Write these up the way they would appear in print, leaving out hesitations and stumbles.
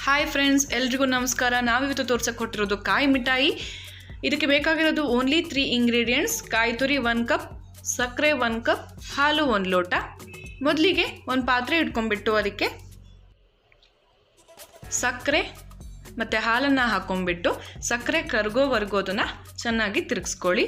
Hi friends, ಎಲ್ರಿಗೂ ನಮಸ್ಕಾರ. ನಾವಿವತ್ತು ತೋರ್ಸಕ್ಕೆ ಕೊಟ್ಟಿರೋದು ಕಾಯಿ ಮಿಠಾಯಿ. ಇದಕ್ಕೆ ಬೇಕಾಗಿರೋದು ಓನ್ಲಿ 3 ಇಂಗ್ರೀಡಿಯೆಂಟ್ಸ್: ಕಾಯಿ ತುರಿ 1 ಕಪ್, ಸಕ್ಕರೆ 1 ಕಪ್, ಹಾಲು 1 ಲೋಟ. ಮೊದಲಿಗೆ ಒಂದು ಪಾತ್ರೆ ಇಟ್ಕೊಂಡ್ಬಿಟ್ಟು ಅದಕ್ಕೆ ಸಕ್ಕರೆ ಮತ್ತು ಹಾಲನ್ನು ಹಾಕೊಂಡ್ಬಿಟ್ಟು ಸಕ್ಕರೆ ಕರಗೋವರೆಗೂ ಅದನ್ನು ಚೆನ್ನಾಗಿ ತಿರುಗಿಸ್ಕೊಳ್ಳಿ.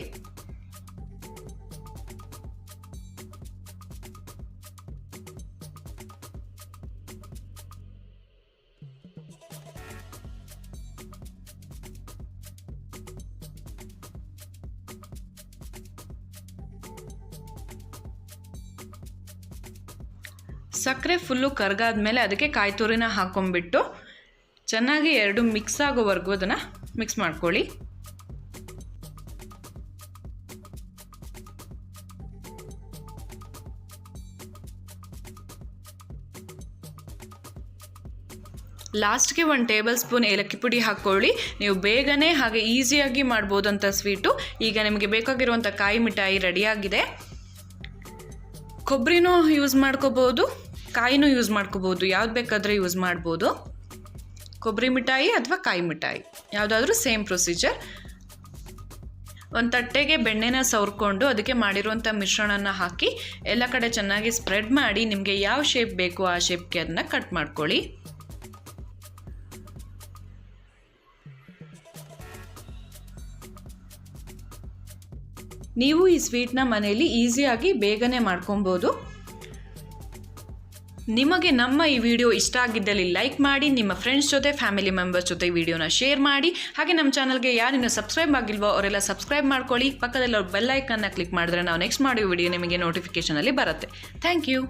ಸಕ್ಕರೆ ಫುಲ್ಲು ಕರಗಾದ್ಮೇಲೆ ಅದಕ್ಕೆ ಕಾಯಿ ತುರಿನ ಹಾಕೊಂಡ್ಬಿಟ್ಟು ಚೆನ್ನಾಗಿ ಎರಡು ಮಿಕ್ಸ್ ಆಗೋವರೆಗೂ ಅದನ್ನು ಮಿಕ್ಸ್ ಮಾಡ್ಕೊಳ್ಳಿ. ಲಾಸ್ಟ್ಗೆ 1 ಟೇಬಲ್ ಸ್ಪೂನ್ ಏಲಕ್ಕಿ ಪುಡಿ ಹಾಕ್ಕೊಳ್ಳಿ. ನೀವು ಬೇಗನೆ ಹಾಗೆ ಈಸಿಯಾಗಿ ಮಾಡ್ಬೋದಂಥ ಸ್ವೀಟು. ಈಗ ನಿಮಗೆ ಬೇಕಾಗಿರುವಂಥ ಕಾಯಿ ಮಿಠಾಯಿ ರೆಡಿಯಾಗಿದೆ. ಕೊಬ್ಬರಿನೂ ಯೂಸ್ ಮಾಡ್ಕೋಬೋದು, ಕಾಯಿನೂ ಯೂಸ್ ಮಾಡ್ಕೋಬೋದು, ಯಾವ್ದು ಬೇಕಾದರೆ ಯೂಸ್ ಮಾಡ್ಬೋದು. ಕೊಬ್ಬರಿ ಮಿಠಾಯಿ ಅಥವಾ ಕಾಯಿ ಮಿಠಾಯಿ ಯಾವುದಾದ್ರೂ ಸೇಮ್ ಪ್ರೊಸೀಜರ್. ಒಂದು ತಟ್ಟೆಗೆ ಬೆಣ್ಣೆನ ಸವರ್ಕೊಂಡು ಅದಕ್ಕೆ ಮಾಡಿರುವಂಥ ಮಿಶ್ರಣನ ಹಾಕಿ ಎಲ್ಲ ಕಡೆ ಚೆನ್ನಾಗಿ ಸ್ಪ್ರೆಡ್ ಮಾಡಿ ನಿಮಗೆ ಯಾವ ಶೇಪ್ ಬೇಕು ಆ ಶೇಪ್ಗೆ ಅದನ್ನು ಕಟ್ ಮಾಡ್ಕೊಳ್ಳಿ. ನೀವು ಈ ಸ್ವೀಟ್ನ ಮನೆಯಲ್ಲಿ ಈಸಿಯಾಗಿ ಬೇಗನೆ ಮಾಡ್ಕೊಬೋದು. ನಿಮಗೆ ನಮ್ಮ ಈ ವಿಡಿಯೋ ಇಷ್ಟ ಆಗಿದ್ದಲ್ಲಿ ಲೈಕ್ ಮಾಡಿ, ನಿಮ್ಮ ಫ್ರೆಂಡ್ಸ್ ಜೊತೆ, ಫ್ಯಾಮಿಲಿ ಮೆಂಬರ್ಸ್ ಜೊತೆ ಈ ವಿಡಿಯೋನ ಶೇರ್ ಮಾಡಿ. ಹಾಗೆ ನಮ್ಮ ಚಾನಲ್ಗೆ ಯಾರಿನ್ನೂ ಸಬ್ಸ್ಕ್ರೈಬ್ ಆಗಿಲ್ವೋ ಅವರೆಲ್ಲ ಸಬ್ಸ್ಕ್ರೈಬ್ ಮಾಡ್ಕೊಳ್ಳಿ. ಪಕ್ಕದಲ್ಲಿ ಬೆಲ್ ಐಕನ್ನ ಕ್ಲಿಕ್ ಮಾಡಿದ್ರೆ ನಾವು ನೆಕ್ಸ್ಟ್ ಮಾಡೋ ವಿಡಿಯೋ ನಿಮಗೆ ನೋಟಿಫಿಕೇಷನಲ್ಲಿ ಬರುತ್ತೆ. Thank you.